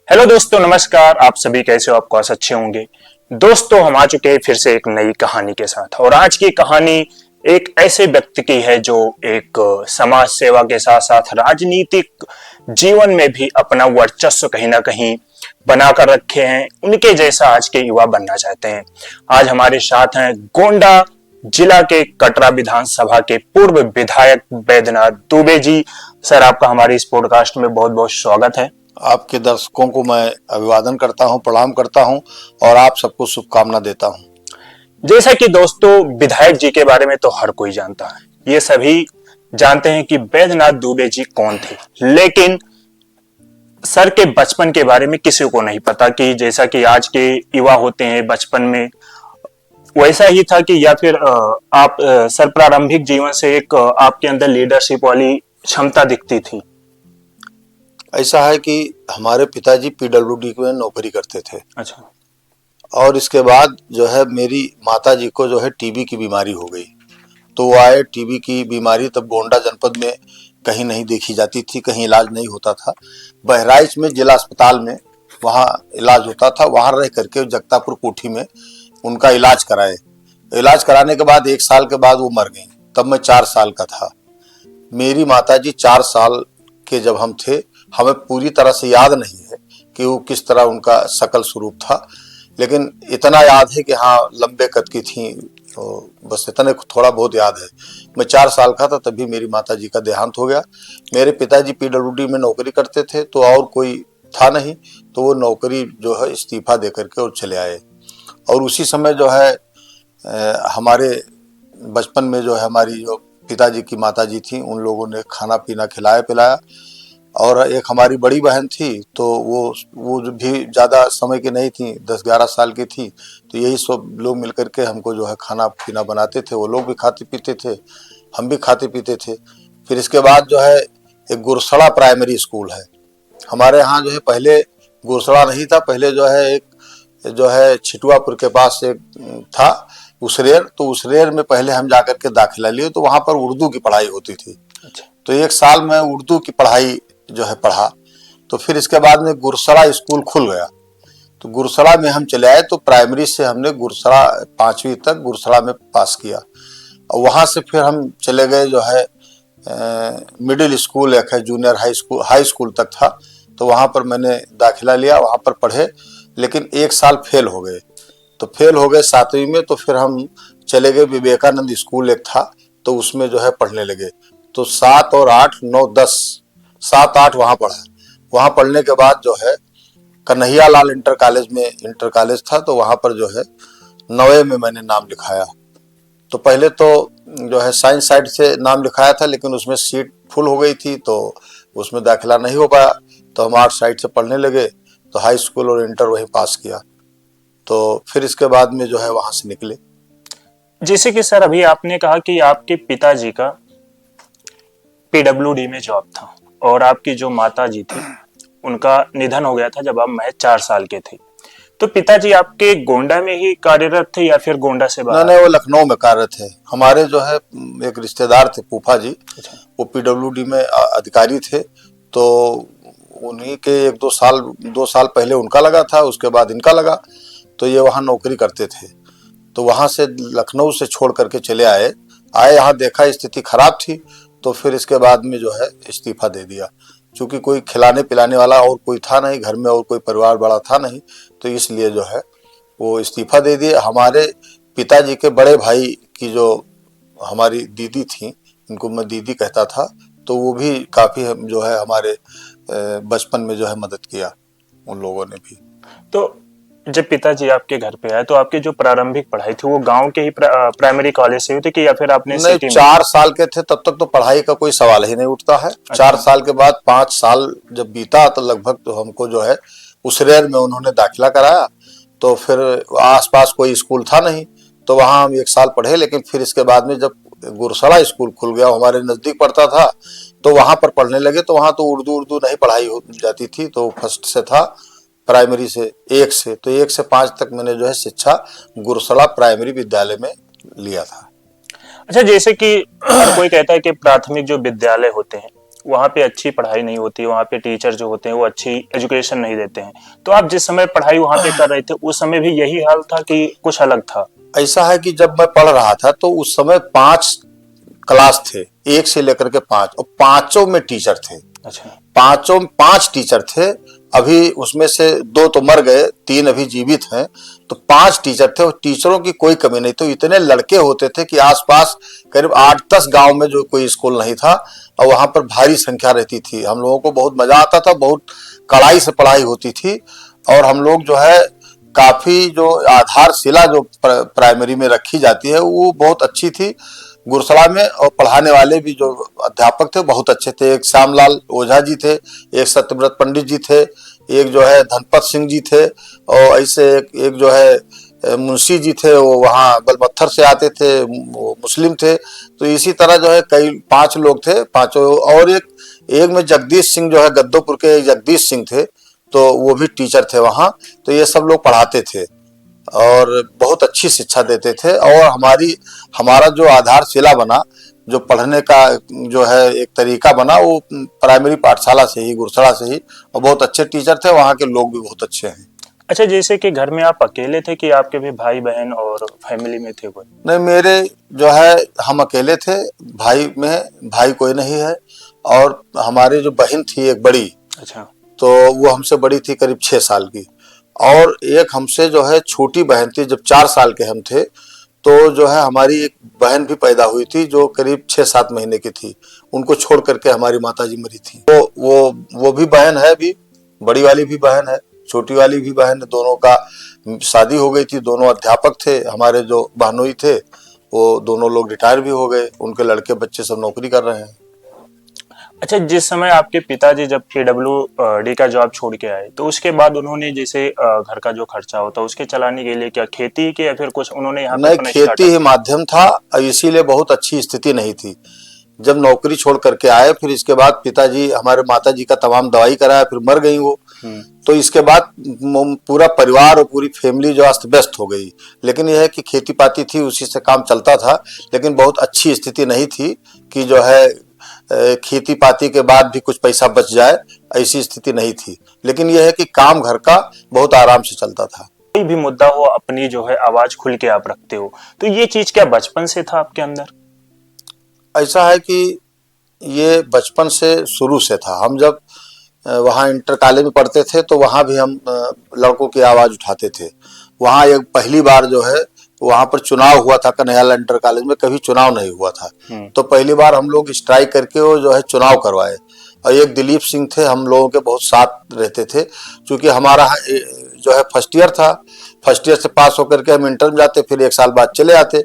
Hello दोस्तों, नमस्कार। आप सभी कैसे हो? आपको आशा अच्छे होंगे। दोस्तों, हम आ चुके हैं फिर से एक नई कहानी के साथ और आज की कहानी एक ऐसे व्यक्ति की है जो एक समाज सेवा के साथ साथ राजनीतिक जीवन में भी अपना वर्चस्व कहीं ना कहीं बनाकर रखे हैं। उनके जैसा आज के युवा बनना चाहते हैं। आज हमारे साथ हैं गोंडा जिला के कटरा विधानसभा के पूर्व विधायक बैद्यनाथ दुबे जी। सर, आपका हमारे इस पॉडकास्ट में बहुत बहुत स्वागत है। आपके दर्शकों को मैं अभिवादन करता हूं, प्रणाम करता हूं और आप सबको शुभकामना देता हूं। जैसा कि दोस्तों, विधायक जी के बारे में तो हर कोई जानता है। ये सभी जानते हैं कि बैद्यनाथ दुबे जी कौन थे, लेकिन सर के बचपन के बारे में किसी को नहीं पता कि जैसा कि आज के युवा होते हैं बचपन में वैसा ही था कि या फिर आप सर प्रारंभिक जीवन से एक आपके अंदर लीडरशिप वाली क्षमता दिखती थी। ऐसा है कि हमारे पिताजी पीडब्ल्यूडी में नौकरी करते थे। अच्छा। और इसके बाद जो है मेरी माताजी को जो है टीबी की बीमारी हो गई। तो वो आए, टीबी की बीमारी तब गोंडा जनपद में कहीं नहीं देखी जाती थी, कहीं इलाज नहीं होता था। बहराइच में जिला अस्पताल में वहाँ इलाज होता था। वहाँ रह करके जगतापुर कोठी में उनका इलाज कराए। इलाज कराने के बाद 1 साल के बाद वो मर गई। तब मैं 4 साल का था। मेरी माताजी 4 साल के जब हम थे, हमें पूरी तरह से याद नहीं है कि वो किस तरह उनका शकल स्वरूप था, लेकिन इतना याद है कि हाँ, लंबे कद की थी। तो बस इतने थोड़ा बहुत याद है। मैं 4 साल का था तभी मेरी माताजी का देहांत हो गया। मेरे पिताजी पीडब्ल्यूडी में नौकरी करते थे, तो और कोई था नहीं, तो वो नौकरी जो है इस्तीफा दे करके और चले आए। और उसी समय जो है हमारे बचपन में जो है हमारी जो पिताजी की माताजी थी, उन लोगों ने खाना पीना खिलाया पिलाया। और एक हमारी बड़ी बहन थी, तो वो जो भी ज़्यादा समय की नहीं थी, 10-11 साल की थी। तो यही सब लोग मिलकर के हमको जो है खाना पीना बनाते थे। वो लोग भी खाते पीते थे, हम भी खाते पीते थे। फिर इसके बाद जो है एक गुरसड़ा प्राइमरी स्कूल है हमारे यहाँ। जो है पहले गुरसड़ा नहीं था, पहले जो है एक जो है छिटुआपुर के पास एक था उसरेर। तो उसरेर में पहले हम जाकर के दाखिला लिए, तो वहाँ पर उर्दू की पढ़ाई होती थी। तो 1 साल में उर्दू की पढ़ाई जो है पढ़ा। तो फिर इसके बाद में गुरसड़ा स्कूल खुल गया, तो गुरसड़ा में हम चले आए। तो प्राइमरी से हमने गुरसड़ा 5वीं तक गुरसड़ा में पास किया। और वहाँ से फिर हम चले गए जो है मिडिल स्कूल, एक है जूनियर हाई स्कूल तक था। तो वहाँ पर मैंने दाखिला लिया, वहाँ पर पढ़े, लेकिन 1 साल फेल हो गए। तो फेल हो गए 7वीं में। तो फिर हम चले गए विवेकानंद स्कूल एक था, तो उसमें जो है पढ़ने लगे। तो 7 और 8, 9, 10, 7, 8 वहाँ पढ़ा। वहाँ पढ़ने के बाद जो है कन्हैया लाल इंटर कॉलेज था, तो वहाँ पर जो है 9वीं में मैंने नाम लिखाया। तो पहले तो जो है साइंस साइड से नाम लिखाया था, लेकिन उसमें सीट फुल हो गई थी, तो उसमें दाखिला नहीं हो पाया। तो हम आर्ट साइड से पढ़ने लगे, तो हाई स्कूल और इंटर वहीं पास किया। तो फिर इसके बाद में जो है वहाँ से निकले। जैसे कि सर अभी आपने कहा कि आपके पिताजी का पीडब्ल्यूडी में जॉब था और आपकी जो माता जी थी उनका निधन हो गया था जब आप महज 4 साल के थे। तो पिताजी आपके गोंडा में ही कार्यरत थे या फिर गोंडा से बाहर? नहीं, वो लखनऊ में कार्यरत थे। हमारे जो है एक रिश्तेदार थे, फूफा जी। वो पीडब्ल्यूडी में अधिकारी थे। तो उन्हीं के 2 साल पहले उनका लगा था, उसके बाद इनका लगा। तो ये वहाँ नौकरी करते थे। तो वहाँ से लखनऊ से छोड़ करके चले आए। यहाँ देखा स्थिति खराब थी, तो फिर इसके बाद में जो है इस्तीफा दे दिया। क्योंकि कोई खिलाने पिलाने वाला और कोई था नहीं घर में, और कोई परिवार बड़ा था नहीं, तो इसलिए जो है वो इस्तीफा दे दिए। हमारे पिताजी के बड़े भाई की जो हमारी दीदी थी, इनको मैं दीदी कहता था, तो वो भी काफी जो है हमारे बचपन में जो है मदद किया उन लोगों ने भी। तो जब पिताजी आपके घर पे आए तो आपकी जो प्रारंभिक पढ़ाई थी वो गांव के ही प्राइमरी कॉलेज से हुई थी कि या फिर आपने नहीं, सिटी में? 4 साल के थे तब तक तो पढ़ाई का कोई सवाल ही नहीं उठता है। 4 साल के बाद 5 साल जब बीता, तो लगभग तो हमको जो है उसरेर में उन्होंने दाखिला कराया। तो फिर आसपास कोई स्कूल था नहीं, तो वहाँ हम 1 साल पढ़े। लेकिन फिर इसके बाद में जब गुरसड़ा स्कूल खुल गया, हमारे नजदीक पड़ता था, तो वहाँ पर पढ़ने लगे। तो वहाँ तो उर्दू नहीं पढ़ाई हो जाती थी। तो फर्स्ट से था प्राइमरी से 1 से, तो 1 से 5 तक मैंने जो है शिक्षा गुरसड़ा प्राइमरी विद्यालय में लिया था। अच्छा, जैसे कि हर कोई कहता है कि प्राथमिक जो विद्यालय होते हैं वहाँ पे अच्छी पढ़ाई नहीं होती, वहाँ पे टीचर जो होते हैं वो अच्छी एजुकेशन नहीं देते हैं। तो आप जिस समय पढ़ाई वहाँ पे कर रहे थे उस समय भी यही हाल था कि कुछ अलग था? ऐसा है कि जब मैं पढ़ रहा था तो उस समय 5 क्लास थे, 1 से लेकर के 5, और पांचों में टीचर थे। अच्छा। पांचों 5 टीचर थे। अभी उसमें से 2 तो मर गए, 3 अभी जीवित हैं। तो 5 टीचर थे और टीचरों की कोई कमी नहीं। तो इतने लड़के होते थे कि आसपास करीब 8-10 गांव में जो कोई स्कूल नहीं था, और वहां पर भारी संख्या रहती थी। हम लोगों को बहुत मजा आता था, बहुत कड़ाई से पढ़ाई होती थी। और हम लोग जो है काफी जो आधारशिला जो प्राइमरी में रखी जाती है वो बहुत अच्छी थी गुरसला में। और पढ़ाने वाले भी जो अध्यापक थे बहुत अच्छे थे। एक श्यामलाल ओझा जी थे, एक सत्यव्रत पंडित जी थे, एक जो है धनपत सिंह जी थे, और ऐसे एक जो है मुंशी जी थे, वो वहाँ बलपत्थर से आते थे, वो मुस्लिम थे। तो इसी तरह जो है कई 5 लोग थे, पांचों। और एक में जगदीश सिंह जो है गद्दोपुर के जगदीश सिंह थे, तो वो भी टीचर थे वहाँ। तो ये सब लोग पढ़ाते थे और बहुत अच्छी शिक्षा देते थे। और हमारा जो आधारशिला बना, जो पढ़ने का जो है एक तरीका बना, वो प्राइमरी पाठशाला से ही, गुरसड़ा से ही। और बहुत अच्छे टीचर थे, वहाँ के लोग भी बहुत अच्छे हैं। अच्छा, जैसे कि घर में आप अकेले थे कि आपके भी भाई बहन और फैमिली में थे कोई? नहीं, मेरे जो है हम अकेले थे, भाई कोई नहीं है। और हमारी जो बहन थी एक बड़ी, अच्छा। तो वो हमसे बड़ी थी करीब 6 साल की। और एक हमसे जो है छोटी बहन थी, जब 4 साल के हम थे तो जो है हमारी एक बहन भी पैदा हुई थी जो करीब 6-7 महीने की थी। उनको छोड़ करके हमारी माताजी मरी थी। तो वो भी बहन है, भी बड़ी वाली भी बहन है, छोटी वाली भी बहन है। दोनों का शादी हो गई थी। दोनों अध्यापक थे। हमारे जो बहनोई थे वो दोनों लोग रिटायर भी हो गए। उनके लड़के बच्चे सब नौकरी कर रहे हैं। अच्छा, जिस समय आपके पिताजी जब PWD का जॉब छोड़ के आए तो उसके बाद उन्होंने जैसे घर का जो खर्चा होता है उसके चलाने के लिए क्या खेती की या फिर कुछ उन्होंने यहाँ पे नहीं, अपना खेती स्टार्टअप? ही माध्यम था, और इसीलिए बहुत अच्छी स्थिति नहीं थी। जब नौकरी छोड़ करके आए, फिर इसके बाद पिताजी, हमारे माताजी का तमाम दवाई कराया, फिर मर गई वो। तो इसके बाद पूरा परिवार और पूरी फैमिली जो अस्त व्यस्त हो गई। लेकिन यह है कि खेती पाती थी, उसी से काम चलता था। लेकिन बहुत अच्छी स्थिति नहीं थी कि जो है खेती पाती के बाद भी कुछ पैसा बच जाए, ऐसी स्थिति नहीं थी। लेकिन यह है कि काम घर का बहुत आराम से चलता था। कोई भी मुद्दा हो अपनी जो है आवाज खुल के आप रखते हो, तो ये चीज क्या बचपन से था आपके अंदर? ऐसा है कि ये बचपन से शुरू से था। हम जब वहाँ इंटर कॉलेज में पढ़ते थे तो वहाँ भी हम लड़कों की आवाज उठाते थे। वहाँ एक पहली बार जो है वहाँ पर चुनाव हुआ था कन्हैयालाल इंटर कॉलेज में, कभी चुनाव नहीं हुआ था। तो पहली बार हम लोग स्ट्राइक करके वो जो है चुनाव करवाए। और एक दिलीप सिंह थे, हम लोगों के बहुत साथ रहते थे। क्योंकि हमारा जो है फर्स्ट ईयर था, फर्स्ट ईयर से पास होकर के हम इंटर में जाते, फिर 1 साल बाद चले आते।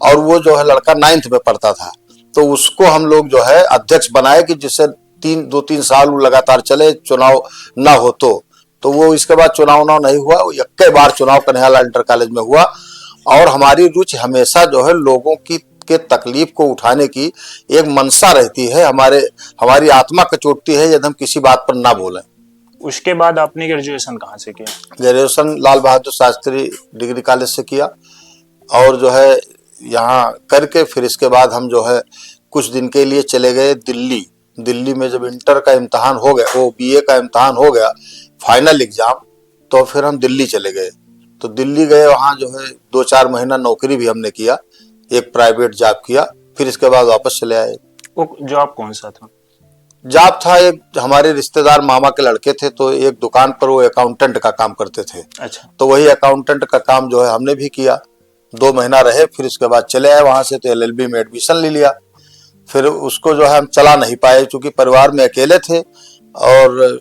और वो जो है लड़का 9th में पढ़ता था, तो उसको हम लोग जो है अध्यक्ष बनाए कि जिससे 2-3 साल लगातार चले, चुनाव ना हो। तो वो इसके बाद चुनाव नहीं हुआ। एक बार चुनाव कन्हैयालाल इंटर कॉलेज में हुआ। और हमारी रुचि हमेशा जो है लोगों की के तकलीफ को उठाने की एक मनसा रहती है। हमारी आत्मा कचोटती है यदि हम किसी बात पर ना बोलें। उसके बाद आपने ग्रेजुएशन कहाँ से किया? Graduation Lal Bahadur Shastri degree college से किया। और जो है यहाँ करके फिर इसके बाद हम जो है कुछ दिन के लिए चले गए दिल्ली। दिल्ली में जब इंटर का इम्तहान हो गया, वो BA का इम्तहान हो गया, फाइनल एग्जाम, तो फिर हम दिल्ली चले गए। तो दिल्ली गए, वहाँ जो है 2-4 महीना नौकरी भी हमने किया, एक प्राइवेट जॉब किया। फिर इसके बाद वापस चले आए। वो जॉब कौन सा था? जॉब था एक हमारे रिश्तेदार मामा के लड़के थे, तो एक दुकान पर वो अकाउंटेंट का काम करते थे। अच्छा। तो वही अकाउंटेंट का काम जो है हमने भी किया। 2 महीना रहे, फिर इसके बाद चले आए वहां से। तो LLB में एडमिशन ले लिया। फिर उसको जो है हम चला नहीं पाए, क्योंकि परिवार में अकेले थे और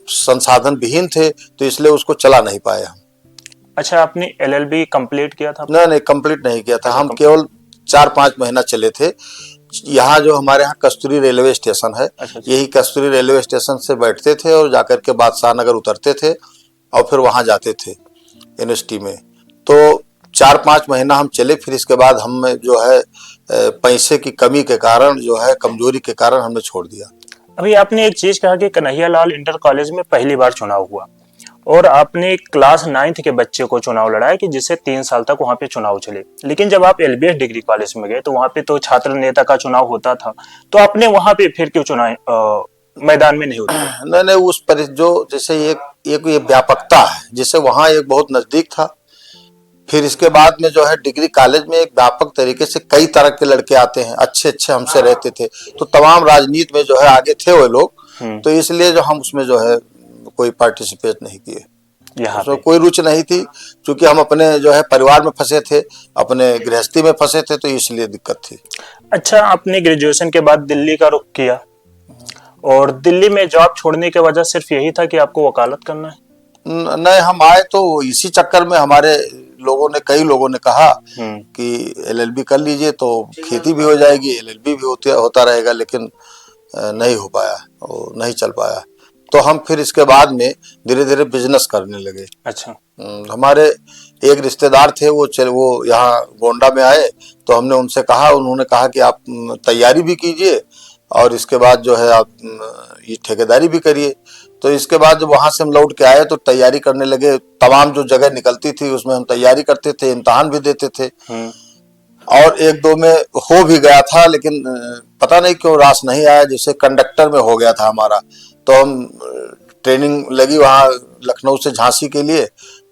संसाधन विहीन थे, तो इसलिए उसको चला नहीं पाए हम। अच्छा, आपने LLB कंप्लीट किया था? नहीं, कंप्लीट नहीं किया था। अच्छा, हम केवल 4-5 महीना चले थे। यहाँ जो हमारे यहाँ कस्तूरी रेलवे स्टेशन है, अच्छा। यही कस्तूरी रेलवे स्टेशन से बैठते थे और जाकर के बादशाह नगर उतरते थे और फिर वहाँ जाते थे यूनिवर्सिटी में। तो 4-5 महीना हम चले। फिर इसके बाद हम जो है पैसे की कमी के कारण, जो है कमजोरी के कारण, हमने छोड़ दिया। अभी आपने एक चीज कहा कि कन्हैयालाल इंटर कॉलेज में पहली बार चुनाव हुआ, और आपने क्लास 9th के बच्चे को चुनाव लड़ाया कि जिससे 3 साल तक वहां पे चुनाव चले। लेकिन जब आप एलबीएस डिग्री कॉलेज में गए तो वहां पे तो छात्र नेता का चुनाव होता था, तो आपने वहां पे फिर क्यों चुनाव मैदान में नहीं उतरे? नहीं नहीं, उस पर जो जैसे एक ये व्यापकता है, जैसे वहाँ एक बहुत नजदीक था, फिर इसके बाद में जो है डिग्री कॉलेज में एक व्यापक तरीके से कई तरह के लड़के आते हैं, अच्छे अच्छे हमसे रहते थे, तो तमाम राजनीति में जो है आगे थे वो लोग, तो इसलिए जो हम उसमें जो है कोई पार्टिसिपेट नहीं किए, यहाँ उसमें पे कोई रुचि नहीं थी, क्योंकि हम अपने जो है परिवार में फंसे थे, अपने गृहस्थी में फंसे थे, तो इसलिए दिक्कत थी। अच्छा, आपने ग्रेजुएशन के बाद दिल्ली का रुख किया और दिल्ली में जॉब छोड़ने की वजह सिर्फ यही था कि आपको वकालत करना है? नहीं, हम आए तो इसी चक्कर में, हमारे कई लोगों ने कहा कि एलएलबी कर लीजिए तो खेती भी हो जाएगी, एलएलबी भी होता रहेगा, लेकिन नहीं हो पाया, वो नहीं चल पाया। तो हम फिर इसके बाद में धीरे धीरे बिजनेस करने लगे। अच्छा। हमारे एक रिश्तेदार थे, वो यहाँ गोंडा में आए, तो हमने उनसे कहा, उन्होंने कहा कि आप तैयारी भी कीजिए और इसके बाद जो है आप ये ठेकेदारी भी करिए। तो इसके बाद जब वहां से हम लौट के आए तो तैयारी करने लगे, तमाम जो जगह निकलती थी उसमें हम तैयारी करते थे, इम्तहान भी देते थे, और एक दो में हो भी गया था, लेकिन पता नहीं क्यों रास नहीं आया, जैसे कंडक्टर में हो गया था हमारा। तो हम ट्रेनिंग लगी वहाँ लखनऊ से झांसी के लिए,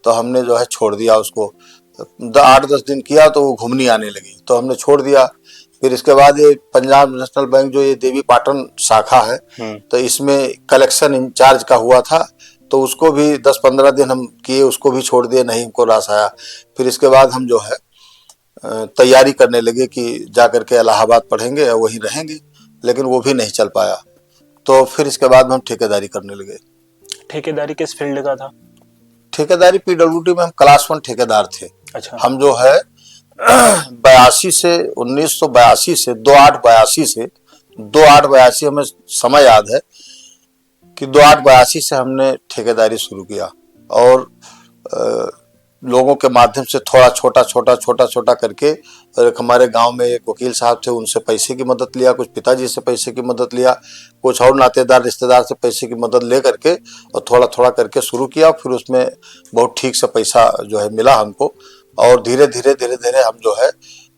तो हमने जो है छोड़ दिया उसको, 8-10 दिन किया तो वो घूमनी आने लगी, तो हमने छोड़ दिया। फिर इसके बाद ये पंजाब नेशनल बैंक जो ये देवी पाटन शाखा है, तो इसमें कलेक्शन इंचार्ज का हुआ था, तो उसको भी 10-15 दिन हम किए, उसको भी छोड़ दिए, नहीं हमको रास आया। फिर इसके बाद हम जो है तैयारी करने लगे कि जा करके इलाहाबाद पढ़ेंगे और वहीं रहेंगे, लेकिन वो भी नहीं चल पाया। तो फिर इसके बाद हम ठेकेदारी करने लगे। ठेकेदारी किस फील्ड का था? ठेकेदारी पीडब्ल्यूडी में हम क्लास 1 ठेकेदार थे। अच्छा। हम जो है 1982 से 2882 हमें समय याद है कि 2882 से हमने ठेकेदारी शुरू किया, और लोगों के माध्यम से थोड़ा छोटा करके, और एक हमारे गांव में एक वकील साहब थे, उनसे पैसे की मदद लिया, कुछ पिताजी से पैसे की मदद लिया, कुछ और नातेदार रिश्तेदार से पैसे की मदद ले करके, और थोड़ा करके शुरू किया। फिर उसमें बहुत ठीक से पैसा जो है मिला हमको, और धीरे धीरे हम जो है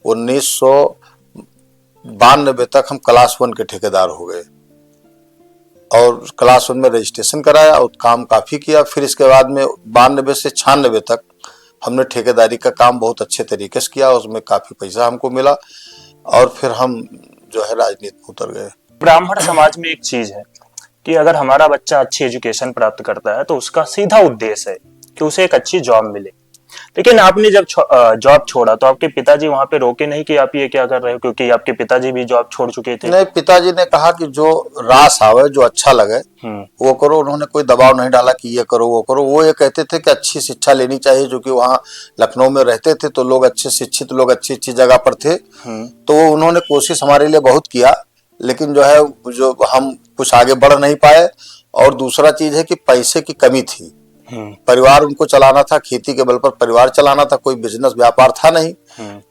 1992 तक हम क्लास 1 के ठेकेदार हो गए, और क्लास 1 में रजिस्ट्रेशन कराया और काम काफी किया। फिर इसके बाद में 92 से 96 तक हमने ठेकेदारी का काम बहुत अच्छे तरीके से किया, उसमें काफी पैसा हमको मिला, और फिर हम जो है राजनीति में उतर गए। ब्राह्मण समाज में एक चीज है कि अगर हमारा बच्चा अच्छी एजुकेशन प्राप्त करता है तो उसका सीधा उद्देश्य है कि उसे एक अच्छी जॉब मिले। लेकिन आपने जब जॉब छोड़ा तो आपके पिताजी वहां पे रोके नहीं कि आप ये क्या कर रहे हो, क्योंकि आपके पिताजी भी जॉब छोड़ चुके थे? नहीं, पिताजी ने कहा कि जो रास आवे, जो अच्छा लगे वो करो। उन्होंने कोई दबाव नहीं डाला कि ये करो वो करो। वो ये कहते थे कि अच्छी शिक्षा लेनी चाहिए, जो कि वहाँ लखनऊ में रहते थे तो लोग अच्छे शिक्षित लोग अच्छी अच्छी जगह पर थे, तो उन्होंने कोशिश हमारे लिए बहुत किया, लेकिन जो है जो हम कुछ आगे बढ़ नहीं पाए। और दूसरा चीज है कि पैसे की कमी थी, परिवार उनको चलाना था, खेती के बल पर परिवार चलाना था, कोई बिजनेस व्यापार था नहीं,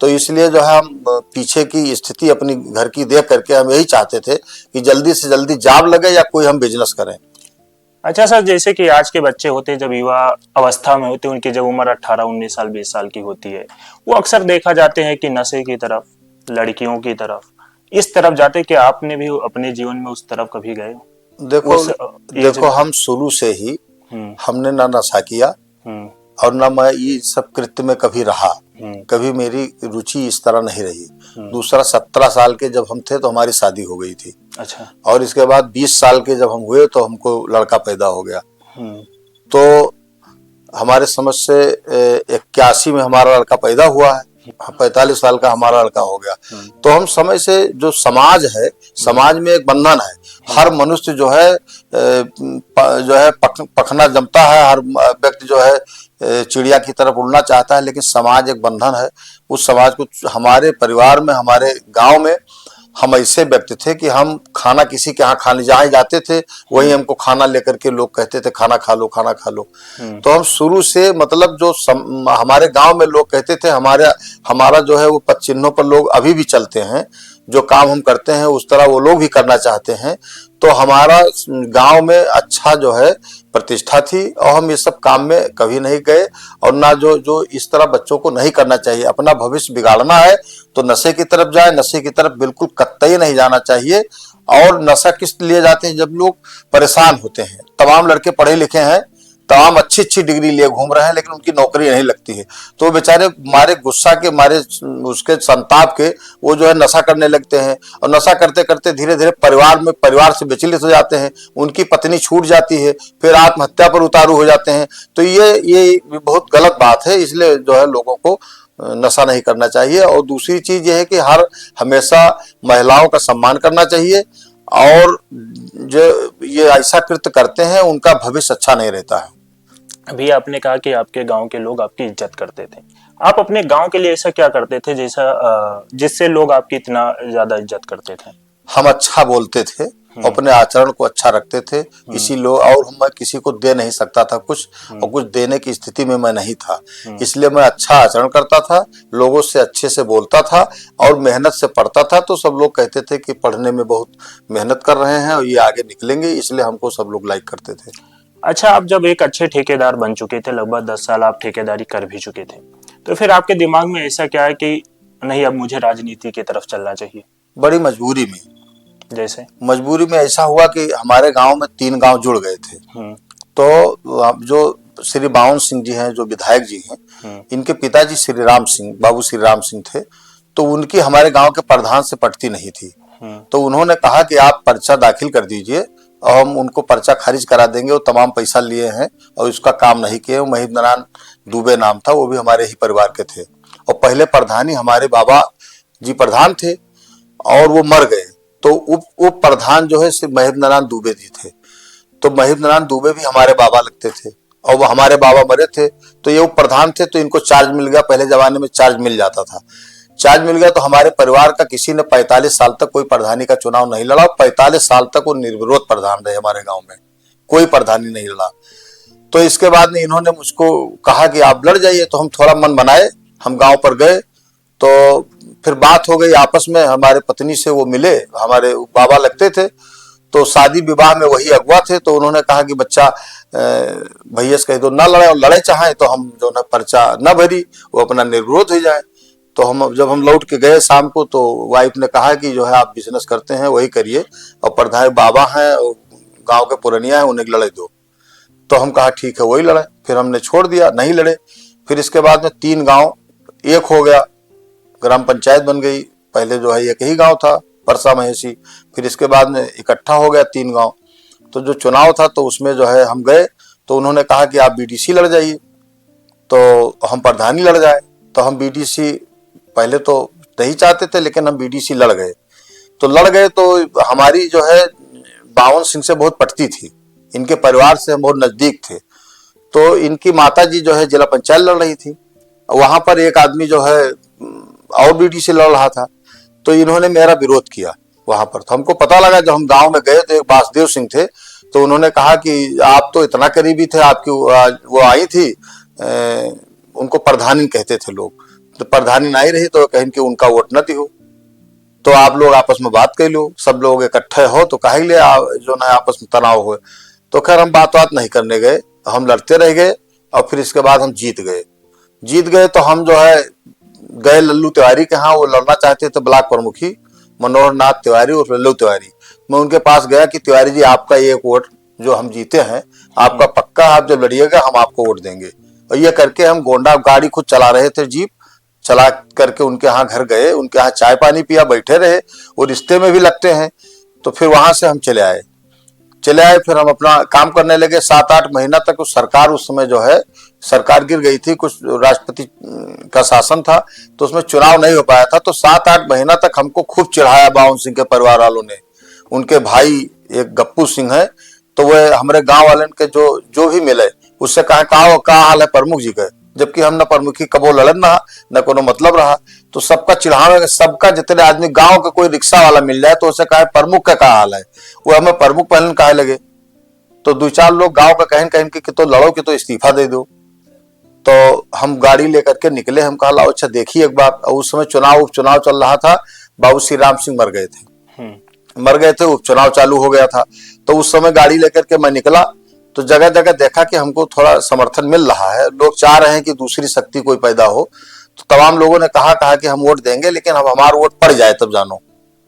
तो इसलिए जो है हम पीछे की स्थिति अपनी घर की देख करके हम यही चाहते थे कि जल्दी से जल्दी जॉब लगे या कोई हम बिजनेस करें। अच्छा सर, जैसे कि आज के बच्चे होते हैं, जब युवा अवस्था में होते हैं, उनकी जब उम्र 18, 19 साल 20 साल की होती है, वो अक्सर देखा जाते हैं कि नशे की तरफ, लड़कियों की तरफ, इस तरफ जाते। कि आपने भी अपने जीवन में उस तरफ कभी गए? देखो हम शुरू से ही हमने ना नशा किया और ना मैं ये सब कृत्य में कभी रहा, कभी मेरी रुचि इस तरह नहीं रही। दूसरा 17 साल के जब हम थे तो हमारी शादी हो गई थी। अच्छा। और इसके बाद 20 साल के जब हम हुए तो हमको लड़का पैदा हो गया। तो हमारे समझ से 81 में हमारा लड़का पैदा हुआ है, 45 साल का हमारा लड़का हो गया। तो हम समय से जो समाज है, समाज में एक बंधन है, हर मनुष्य जो है पखना जमता है, हर व्यक्ति जो है चिड़िया की तरफ उड़ना चाहता है, लेकिन समाज एक बंधन है। उस समाज को हमारे परिवार में, हमारे गांव में हम ऐसे व्यक्ति थे कि हम खाना किसी के यहाँ खाने जहाँ जाते थे वहीं हमको खाना लेकर के लोग कहते थे खाना खा लो खाना खा लो। तो हम शुरू से मतलब जो हमारे गांव में लोग कहते थे, हमारा जो है वो पद चिन्हों पर लोग अभी भी चलते हैं, जो काम हम करते हैं उस तरह वो लोग भी करना चाहते हैं। तो हमारा गांव में अच्छा जो है प्रतिष्ठा थी और हम ये सब काम में कभी नहीं गए। और ना जो जो इस तरह बच्चों को नहीं करना चाहिए। अपना भविष्य बिगाड़ना है तो नशे की तरफ जाए, नशे की तरफ बिल्कुल कतई नहीं जाना चाहिए। और नशा किस लिए जाते हैं? जब लोग परेशान होते हैं। तमाम लड़के पढ़े लिखे हैं, तमाम अच्छी अच्छी डिग्री लिए घूम रहे हैं, लेकिन उनकी नौकरी नहीं लगती है, तो वो बेचारे मारे गुस्सा के, मारे उसके संताप के, वो जो है नशा करने लगते हैं। और नशा करते करते धीरे धीरे परिवार से विचलित हो जाते हैं, उनकी पत्नी छूट जाती है, फिर आत्महत्या पर उतारू हो जाते हैं। तो ये बहुत गलत बात है। इसलिए जो है लोगों को नशा नहीं करना चाहिए। और दूसरी चीज ये है कि हमेशा महिलाओं का सम्मान करना चाहिए। और जो ये ऐसा कृत्य करते हैं उनका भविष्य अच्छा नहीं रहता है। अभी आपने कहा कि आपके गांव के लोग आपकी इज्जत करते थे। आप अपने गांव के लिए ऐसा क्या करते थे जिससे लोग आपकी इतना ज्यादा इज्जत करते थे? हम अच्छा बोलते थे, अपने आचरण को अच्छा रखते थे। और मैं किसी को दे नहीं सकता था कुछ, और कुछ देने की स्थिति में मैं नहीं था। इसलिए मैं अच्छा आचरण करता था, लोगों से अच्छे से बोलता था और मेहनत से पढ़ता था। तो सब लोग कहते थे कि पढ़ने में बहुत मेहनत कर रहे हैं और ये आगे निकलेंगे, इसलिए हमको सब लोग लाइक करते थे। अच्छा, आप जब एक अच्छे ठेकेदार बन चुके थे, लगभग 10 साल आप ठेकेदारी कर भी चुके थे, तो फिर आपके दिमाग में ऐसा क्या है कि नहीं, अब मुझे राजनीति की तरफ चलना चाहिए? बड़ी मजबूरी में। जैसे मजबूरी में ऐसा हुआ कि हमारे गांव में 3 गांव जुड़ गए थे। तो जो श्री बावन सिंह जी हैं, जो विधायक जी हैं, इनके पिताजी श्री राम सिंह, बाबू श्री राम सिंह थे। तो उनकी हमारे गांव के प्रधान से पटती नहीं थी। तो उन्होंने कहा कि आप पर्चा दाखिल कर दीजिए और हम उनको पर्चा खारिज करा देंगे। वो तमाम पैसा लिए हैं और उसका काम नहीं किए। महेंद्र नारायण दुबे नाम था, वो भी हमारे ही परिवार के थे। और पहले प्रधान ही हमारे बाबा जी प्रधान थे और वो मर गए। तो उप प्रधान जो है महेंद्र नारायण दुबे जी थे। तो महेंद्र नारायण दुबे भी हमारे बाबा लगते थे और वो हमारे बाबा मरे थे। तो ये उप प्रधान थे, तो इनको चार्ज मिल गया। पहले जमाने में चार्ज मिल जाता था। चार्ज मिल गया तो हमारे परिवार का किसी ने 45 साल तक कोई प्रधानी का चुनाव नहीं लड़ा। 45 साल तक वो निर्विरोध प्रधान रहे हमारे गांव में, कोई प्रधानी नहीं लड़ा। तो इसके बाद में इन्होंने मुझको कहा कि आप लड़ जाइए। तो हम थोड़ा मन बनाए, हम गांव पर गए। तो फिर बात हो गई आपस में, हमारे पत्नी से वो मिले, हमारे बाबा लगते थे। तो शादी विवाह में वही अगुआ थे। तो उन्होंने कहा कि बच्चा भैया से कह दो ना लड़े, और लड़े चाहे तो हम जो ना पर्चा न भरी, वो अपना निर्विरोध हो जाए। तो जब हम लौट के गए शाम को, तो वाइफ ने कहा कि जो है आप बिजनेस करते हैं वही करिए, और प्रधान बाबा हैं और गांव के पुरनिया हैं, उन्हें लड़े दो। तो हम कहा ठीक है वही लड़े। फिर हमने छोड़ दिया, नहीं लड़े। फिर इसके बाद में 3 गांव एक हो गया, ग्राम पंचायत बन गई। पहले जो है एक ही गांव था, परसा महेशी। फिर इसके बाद में इकट्ठा हो गया 3 गांव। तो जो चुनाव था तो उसमें जो है हम गए। तो उन्होंने कहा कि आप बीडीसी लड़ जाइए, तो हम प्रधानी लड़ जाए। तो हम बीडीसी पहले तो नहीं चाहते थे, लेकिन हम बीडीसी लड़ गए। तो लड़ गए तो हमारी जो है बावन सिंह से बहुत पटती थी, इनके परिवार से हम बहुत नजदीक थे। तो इनकी माता जी जो है जिला पंचायत लड़ रही थी, वहां पर एक आदमी जो है और बीडीसी लड़ रहा था। तो इन्होंने मेरा विरोध किया वहां पर। तो हमको पता लगा, जब हम गांव में गए तो एक वासुदेव सिंह थे। तो उन्होंने कहा कि आप तो इतना करीबी थे, आपकी वो आई थी, उनको प्रधानी कहते थे लोग। तो प्रधानी नहीं रही तो कहें कि उनका वोट न दियो, तो आप लोग आपस में बात कर लो, सब लोग इकट्ठे हो तो कहे ले जो ना आपस में तनाव हो। तो खैर हम बात नहीं करने गए, हम लड़ते रह गए। और फिर इसके बाद हम जीत गए। तो हम जो है गए लल्लू तिवारी के यहाँ, वो लड़ना चाहते थे ब्लॉक प्रमुखी मनोहर नाथ तिवारी और लल्लू तिवारी। मैं उनके पास गया कि तिवारी जी आपका एक वोट जो हम जीते हैं आपका पक्का, आप जब लड़िएगा हम आपको वोट देंगे। और ये करके हम गोंडा गाड़ी खुद चला रहे थे, जीप चला करके उनके यहाँ घर गए, उनके यहाँ चाय पानी पिया, बैठे रहे। वो रिश्ते में भी लगते हैं। तो फिर वहां से हम चले आए। फिर हम अपना काम करने लगे। 7-8 महीना तक उस सरकार, उस समय जो है सरकार गिर गई थी, कुछ राष्ट्रपति का शासन था, तो उसमें चुनाव नहीं हो पाया था। तो 7-8 महीना तक हमको खूब चिढ़ाया बावन सिंह के परिवार वालों ने। उनके भाई एक गप्पू सिंह है, तो वह हमारे गांव वाले के जो भी मिले उससे कहा हाल है प्रमुख जी का, जबकि हम न प्रमुखी कबो लड़न रहा न कोनो मतलब रहा। तो सबका चिढ़ावे, सबका जितने आदमी गांव का कोई रिक्शा वाला मिल जाए तो उसे कहे प्रमुख का क्या हाल है, वो हमें प्रमुख पहले कहे लगे। तो 2-4 लोग गांव का कहें कि तो लड़ो, कि तो इस्तीफा दे दो। तो हम गाड़ी लेकर के निकले। हम कहा लाओ अच्छा देखिए एक बार। उस समय उपचुनाव चल रहा था, बाबू श्री राम सिंह मर गए थे, उपचुनाव चालू हो गया था। तो उस समय गाड़ी लेकर के मैं निकला तो जगह जगह देखा कि हमको थोड़ा समर्थन मिल रहा है, लोग चाह रहे हैं कि दूसरी शक्ति कोई पैदा हो। तो तमाम लोगों ने कहा कि हम वोट देंगे, लेकिन अब हमारा वोट पड़ जाए तब जानो।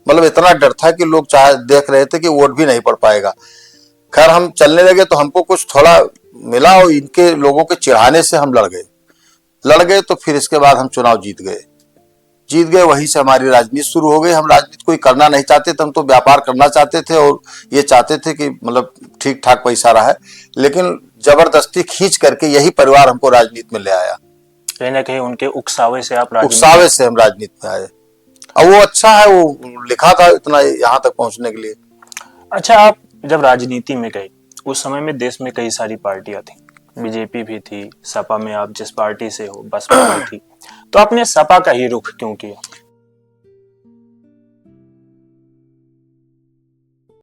मतलब इतना डर था कि लोग चाह देख रहे थे कि वोट भी नहीं पड़ पाएगा। खैर हम चलने लगे तो हमको कुछ थोड़ा मिला, और इनके लोगों के चिढ़ाने से हम लड़ गए। तो फिर इसके बाद हम चुनाव जीत गए। वहीं से हमारी राजनीति शुरू हो गई। हम राजनीति कोई करना नहीं चाहते थे, हम तो व्यापार करना चाहते थे, और ये चाहते थे कि मतलब ठीक ठाक पैसा रहा। लेकिन जबरदस्ती खींच करके यही परिवार हमको राजनीति में ले आया। कहीं ना कहीं उनके उकसावे से आप उकसावे से हम राजनीति में आए। अब वो अच्छा है, वो लिखा था इतना यहाँ तक पहुंचने के लिए। अच्छा, आप जब राजनीति में गए उस समय में देश में कई सारी पार्टियां थी, बीजेपी भी थी, सपा में आप जिस पार्टी से हो बसपा भी थी, तो आपने सपा का ही रुख क्यों किया?